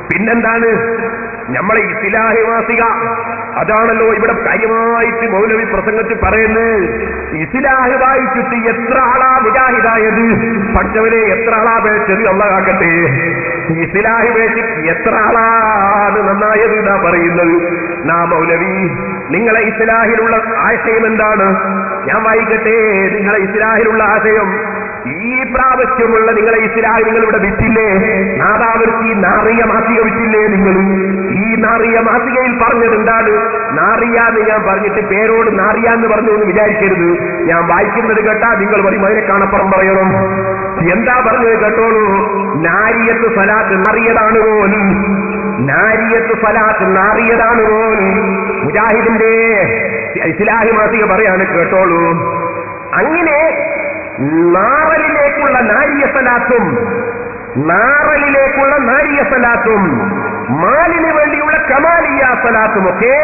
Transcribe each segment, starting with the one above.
പിന്നെന്താണ് നമ്മളെ ഇസ്ലാഹി മാസിക? അതാണല്ലോ ഇവിടെ കാര്യമായിട്ട് മൗലവി പ്രസംഗത്തിൽ പറയുന്നത്. ഇസ്ലാഹ് വായിച്ചിട്ട് എത്ര ആളാ മുജാഹിദായത്? പഠിച്ചവരെ എത്ര ആളാ പേച്ചത്? അള്ളാഹ് ഇസ്ലാഹി പേച്ച് എത്ര ആളാണ് നന്നായത് എന്നാ പറയുന്നത്. മൗലവി നിങ്ങളെ ഇസ്ലാഹിലുള്ള ആശയം എന്താണ്? ഞാൻ വായിക്കട്ടെ. നിങ്ങളെ ഇസ്ലാഹിലുള്ള ആശയം ഈ പ്രാവശ്യമുള്ള നിങ്ങളെ ഇസ്ലാഹി നിങ്ങൾ ഇവിടെ വിറ്റില്ലേ? നാദാവർക്ക് ഈ നാറിയ മാസിക വിറ്റില്ലേ? നിങ്ങൾ ഈ നാറിയ മാസികയിൽ പറഞ്ഞത് എന്താണ്? നാറിയാന്ന് ഞാൻ പറഞ്ഞിട്ട് പേരോട് നാറിയാന്ന് പറഞ്ഞു എന്ന് വിചാരിക്കരുത്. ഞാൻ വായിക്കുന്നത് കേട്ടാ നിങ്ങൾ പറയും അതിനെ കാണപ്പുറം പറയണം. എന്താ പറഞ്ഞത് കേട്ടോളൂ. നാരിയത്ത് സലാത്ത് നാറിയതാണ് പോലും. നാരിയത്ത് സലാത്ത് നാറിയതാണ് പോലും. മുജാഹിദിന്റെ ഇസ്ലാഹി മാസിക പറയാണ്, കേട്ടോളൂ. അങ്ങനെ നാറലിലേക്കുള്ള നാരിയ സലാത്തും മാലിന് വേണ്ടിയുള്ള കമാലിയ സലാത്തുമൊക്കെ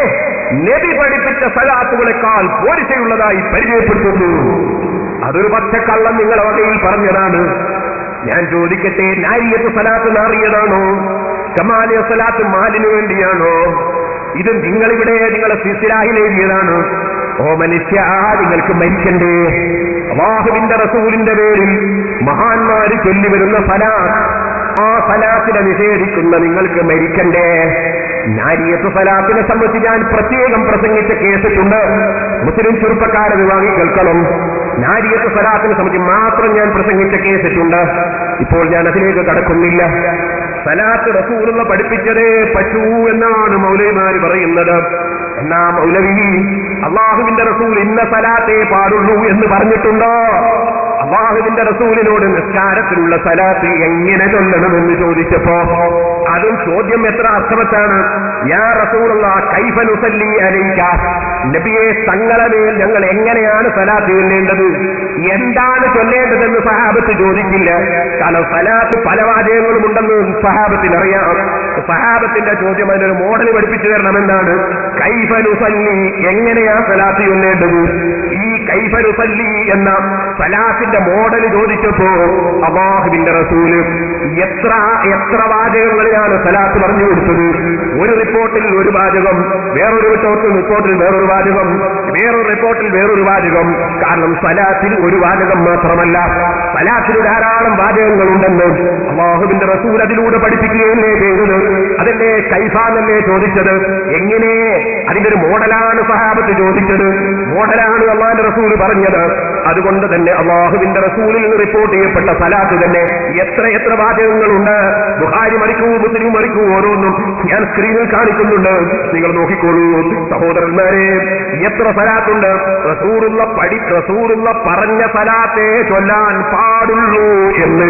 നബി പഠിപ്പിച്ച സലാത്തുകളെക്കാൾ പോരിശയുള്ളതായി പരിചയപ്പെടുത്തുന്നു. അതൊരു പച്ചക്കള്ളം നിങ്ങളുടെ വകയിൽ പറഞ്ഞതാണ്. ഞാൻ ചോദിക്കട്ടെ, നാരിയത്ത് സലാത്ത് നാറിയതാണോ? കമാലിയ സലാത്ത് മാലിന് വേണ്ടിയാണോ? ഇത് നിങ്ങളിവിടെ നിങ്ങളെ ഇസ്ലാഹിൽ എഴുതിയതാണ്. ഓ മനുഷ്യ, നിങ്ങൾക്ക് മരിക്കണ്ടേ? അല്ലാഹുവിന്റെ റസൂലിന്റെ പേരിൽ മഹാന്മാര് ചൊല്ലിവരുന്ന സലാത്ത്, ആ സലാത്തിനെ നിഷേധിക്കുന്ന നിങ്ങൾക്ക് മരിക്കണ്ടേ? നാരിയത്ത് സലാത്തിനെ സംബന്ധിച്ച് ഞാൻ പ്രത്യേകം പ്രസംഗിച്ച കേസിട്ടുണ്ട്. മുസ്ലിം ചെറുപ്പക്കാരത് വാങ്ങി കേൾക്കണം. നാരിയത്ത് സലാത്തിനെ സംബന്ധിച്ച് മാത്രം ഞാൻ പ്രസംഗിച്ച കേസിട്ടുണ്ട്. ഇപ്പോൾ ഞാൻ അതിലേക്ക് കടക്കുന്നില്ല. സലാത്ത് റസൂലുള്ള പഠിപ്പിച്ചതേ പറ്റൂ എന്നാണ് മൗലവിമാര് പറയുന്നത്. എന്നാ മൗലവി അള്ളാഹുവിന്റെ റസൂൽ ഇന്ന സലാത്തേ പാടുള്ളൂ എന്ന് പറഞ്ഞിട്ടുണ്ടോ? അള്ളാഹുവിന്റെ റസൂലിനോട് നിസ്കാരത്തിലുള്ള സലാത്ത് എങ്ങനെ ചൊല്ലണമെന്ന് ചോദിച്ചപ്പോ അതും ചോദ്യം എത്ര അർത്ഥവത്താണ്. യാ റസൂലുള്ളാഹ് കൈഫ നുസല്ലി അലൈക, നബിയെ തങ്ങളെ മേൽ ഞങ്ങൾ എങ്ങനെയാണ് സലാത്ത് ചൊല്ലേണ്ടത്, എന്താണ് ചൊല്ലേണ്ടതെന്ന് സഹാബത്ത് ചോദിക്കില്ല. കാരണം സലാത്ത് പല വാചകങ്ങളും ഉണ്ടെന്ന് സഹാബത്തിന് അറിയാം. സഹാബത്തിന്റെ ചോദ്യം അതിനൊരു മോഡൽ പഠിപ്പിച്ചു തരണമെന്നാണ്. കൈഫ നുസല്ലി, എങ്ങനെയാ സലാത്ത് ചൊല്ലേണ്ടത്? ഈ കൈഫ നുസല്ലി എന്ന സലാത്തിന്റെ മോഡൽ ചോദിച്ചപ്പോ അല്ലാഹുവിന്റെ റസൂല് എത്ര വാചകങ്ങളിലാണ് സലാത്ത് പറഞ്ഞു കൊടുത്തത്. ഒരു റിപ്പോർട്ടിൽ ഒരു വാചകം, വേറൊരു റിപ്പോർട്ടിൽ വേറൊരു വാചകം, വേറൊരു റിപ്പോർട്ടിൽ വേറൊരു വാചകം. കാരണം സലാത്തിൽ ഒരു വാചകം മാത്രമല്ല, സലാത്തിൽ ധാരാളം വാചകങ്ങളുണ്ടെന്ന് അല്ലാഹുവിന്റെ റസൂൽ അതിലൂടെ പഠിപ്പിക്കുകയല്ലേ ചെയ്തത്. അതിന്റെ കൈഫാന്നല്ലേ ചോദിച്ചത്? എങ്ങനെ? അതിന്റെ ഒരു മോഡലാണ് സഹാബത്ത് ചോദിച്ചത്, മോഡലാണ് അല്ലാഹുവിന്റെ റസൂൽ പറഞ്ഞത്. അതുകൊണ്ട് തന്നെ അല്ലാഹുവിന്റെ റസൂലിൽ നിന്ന് റിപ്പോർട്ട് ചെയ്യപ്പെട്ട സലാത്ത് തന്നെ എത്ര വാചകങ്ങളുണ്ട്. ബുഖാരി മറിക്കൂ, മുസ്ലിം മറിക്കൂ, ഓരോന്നും ഞാൻ സ്ക്രീനിൽ കാണിക്കുന്നുണ്ട്. നിങ്ങൾ നോക്കിക്കോളൂ സഹോദരന്മാരെ, എത്ര സലാത്തുണ്ട്. റസൂലുള്ള പറഞ്ഞ സലാത്തേ ചൊല്ലാൻ പാടുള്ളൂ എന്ന്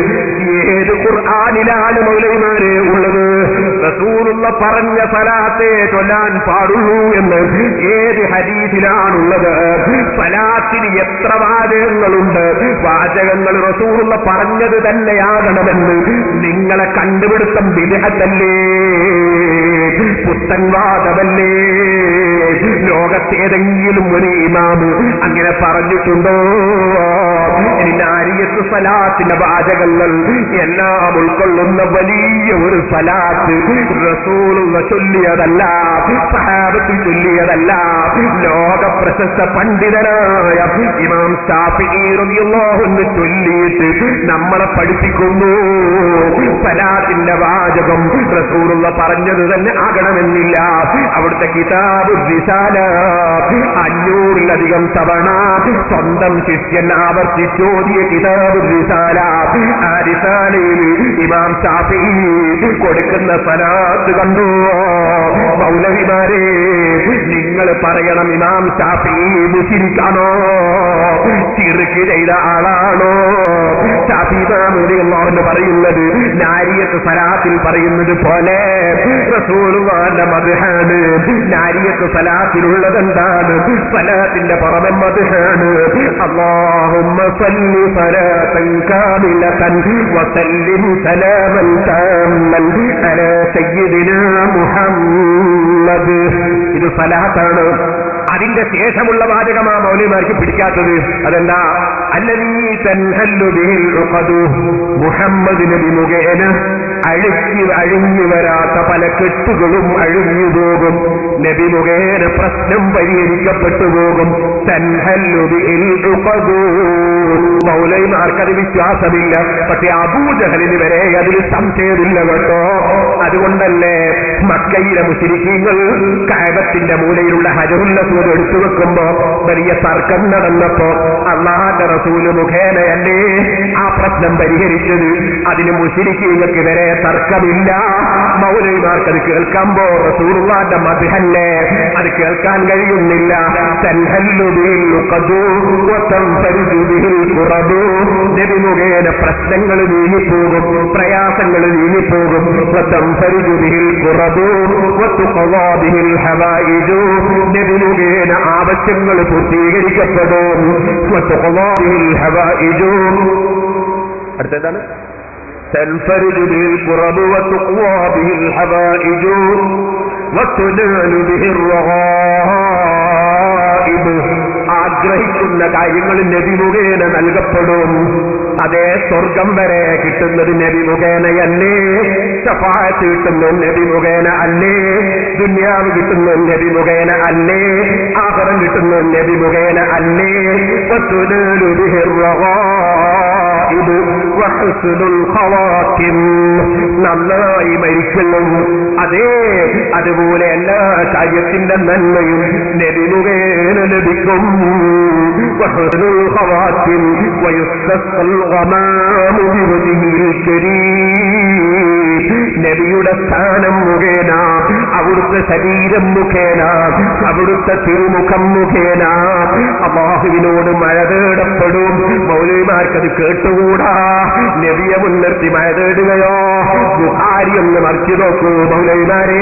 ഏത് ഖുർആനിലാണ് മൗലവിമാരെ ഉള്ളത്? റസൂലുള്ള പറഞ്ഞ സലാത്തേ ചൊല്ലാൻ പാടുള്ളൂ എന്ന് ഏത് ഹദീസിലാണുള്ളത്? സലാത്തിന് എത്ര വാചകങ്ങളുണ്ട്. വാചകങ്ങൾ റസൂലുള്ള പറഞ്ഞത് തന്നെയാകണമെന്ന് നിങ്ങളെ കണ്ടുപിടുത്തം ബിദ്അത്തല്ലേ, പുത്തൻവാദമല്ലേ? ലോകത്തേതെങ്കിലും ഒരു ഇമാമ് അങ്ങനെ പറഞ്ഞിട്ടുണ്ടോ? ഇനി നാരിയത്ത് സലാത്തിന്റെ വാചകങ്ങൾ എല്ലാം ഉൾക്കൊള്ളുന്ന വലിയ ഒരു സലാത്ത് റസൂലുള്ള ചൊല്ലിയതല്ല, സഹാബത്ത് ചൊല്ലിയതല്ല. ലോക പ്രശസ്ത പണ്ഡിതനായ ഇമാം ശാഫിഈ റളിയല്ലാഹു അൻഹു ചൊല്ലിയിട്ട് നമ്മളെ പഠിപ്പിക്കുന്നു. സലാത്തിന്റെ വാചകം റസൂലുള്ള പറഞ്ഞത് തന്നെ ആകണമെന്നില്ല. അവിടുത്തെ കിതാബുർ റിസാല 500-ലധികം തവണ സ്വന്തം ശിഷ്യൻ ആവർത്തിച്ചോദിയ കിതാബുർ റിസാല. ആ റിസാലയിൽ ഇമാം ശാഫിഈ കൊടുക്കുന്ന സലാത്ത് കണ്ടു. മൗലവിമാരെ, നിങ്ങൾ പറയണം, ഇമാം ശാഫിഈ മുശ്രിക്കാണോ? ശിർക്ക് ചെയ്ത ആളാണോ? ശാഫിഈ എന്ന് പറയുന്നത് നാരിയത്ത് സലാത്തിൽ പറയുന്നത് പോലെ റസൂലുള്ളാഹിന്റെ മദ്ഹാണ്. നാരിയത്ത് സലാത്തിലുള്ളതെന്താണ്? സലാത്തിന്റെ പുറമെ മദ്ഹാണ്. അല്ലാഹുമ്മ സല്ലി സലാത്തൻ കാമിലതൻ വസല്ലിം സലാമൻ താമ്മൻ അലാ സയ്യിദിനാ മുഹമ്മദ്. ഇത് സലാത്താണ്. അതിന്റെ ശേഷമുള്ള വാചകമാ മൗലവിമാർക്ക് പിടിക്കാത്തത്. അതെന്താ? അല്ലദീ തൻഹല്ലു ബിഹിൽ ഉഖദു, മുഹമ്മദ് നബി മുഖേന അഴിഞ്ഞു വരാത്ത പല കെട്ടുകളും അഴിഞ്ഞു പോകും. നബി മുഖേന പ്രശ്നം പരിഹരിക്കപ്പെട്ടു പോകും. മൗലൈമാർക്കത് വിശ്വാസമില്ല, പക്ഷെ അബൂജഹലിന് വരെ അതിൽ സംശയമില്ല കേട്ടോ. അതുകൊണ്ടല്ലേ മക്കയിലെ മുശ്രിക്കീങ്ങൾ കഅബത്തിന്റെ മൂലയിലുള്ള ഹജറുൽ അസ്വദ് എടുത്തു വെക്കുമ്പോ വലിയ തർക്കം നടന്നപ്പോ അല്ലാഹുവിന്റെ റസൂൽ മുഖേനയല്ലേ ആ പ്രശ്നം പരിഹരിച്ചത്. അതിന് മുശ്രിക്കീങ്ങൾക്ക് വരെ തർക്കമില്ല. മൗലൈമാർക്കത് കേൾക്കുമ്പോ റസൂലുള്ളാഹിന്റെ മദ്ഹല്ലേ, അത് കേൾക്കാൻ കഴിയുന്നില്ല. നബി മുഖേന പ്രശ്നങ്ങൾ നീങ്ങിപ്പോകും, പ്രയാസങ്ങൾ നീങ്ങിപ്പോകും. നബി മുഖേന ആവശ്യങ്ങൾ പൂർത്തീകരിക്കപ്പെടും. അടുത്തതാണ് تنفرج به الكرب وتقوى به الحوائج وتنال به الرغائب. ആഗ്രഹിക്കുന്ന കാര്യങ്ങൾ നബി മുഖേന നൽകപ്പെടും. അതേ സ്വർഗം വരെ കിട്ടുന്നത് നബി മുഖേനയല്ലേ, ശഫാഅത്ത് കിട്ടുന്നത് നബി മുഖേന അല്ലേ, ദുനിയാവ് കിട്ടുന്നത് നബി മുഖേന അല്ലേ, ആഖിറം കിട്ടുന്നത് നബി മുഖേന അല്ലേ. വതുനാലു ബിഹി الرغائب وحسن الخواتم. നന്നായി മരിക്കണം. അതേ അതുപോലെ എല്ലാ കാര്യത്തിന്റെ നന്മയും നബി മുഖേന ലഭിക്കും. وحسن الخواتم ويستسقى الغمام بوجهه الكريم. നബിയുടെ സ്ഥാനം മുഖേന, അവിടുത്തെ ശരീരം മുഖേന, അവിടുത്തെ തിരുമുഖം മുഖേന അല്ലാഹുവിനോട് മഴ തേടപ്പെടും. മൗലവിമാർക്കത് കേട്ടുകൂടാ. നബിയെ മുൻനിർത്തി മഴ തേടുകയോ? ബുഖാരി ഒന്ന് മറിച്ചു നോക്കൂ മൗലവിമാരെ.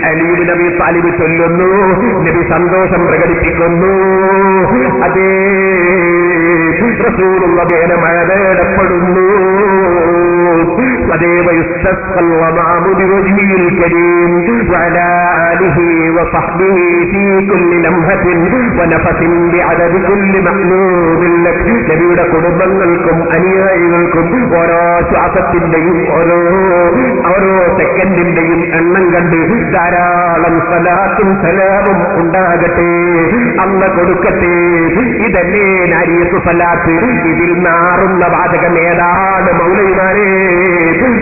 അലി ഇബ്നു അബീ താലിബ് ചൊല്ലുന്നു, നബി സന്തോഷം പ്രകടിപ്പിക്കുന്നു. അതേ റസൂലുള്ളാഹിനെ മഴ തേടപ്പെടുന്നു. അതേ വയുസ്തസ്ഖൽ ഗമാമു ബിവജ്ഹിൽ കരീം വഅലാ ആലിഹി വസഹ്ബിഹി ഫീ കുല്ലി ലംഹത്തിൻ വനഫസിൻ ബിഅദദി കുല്ലി മഅ്ലൂബിൻ ലക്. നബിയുടെ കുടുംബങ്ങൾക്കും അനുയായികൾക്കും ഓരോ ശ്വാസത്തിന്റെയും ഓരോ സെക്കൻഡിന്റെയും എണ്ണം കണ്ട് ധാരാളം സലാത്തും സലാമും ഉണ്ടാകട്ടെ, അല്ല കൊടുക്കട്ടെ. ഇതല്ലേ നാരിയത്തു സലാത്ത്. ഇതിൽ നാറുന്ന വാചകം ഏതാണ് മൗലവിമാരെ?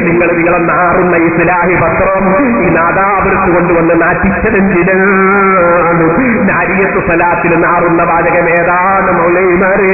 നിങ്ങൾ നിങ്ങളെ നാറുന്ന ഇസ്ലാഹി പത്രം ഈ നാദാപുരത്ത് കൊണ്ടുവന്ന് നാറ്റിച്ചതെന്തിനാണ്? നാരിയത്തു സലാത്തിൽ നാറുന്ന വാചകം ഏതാണ് മൗലവിമാരെ?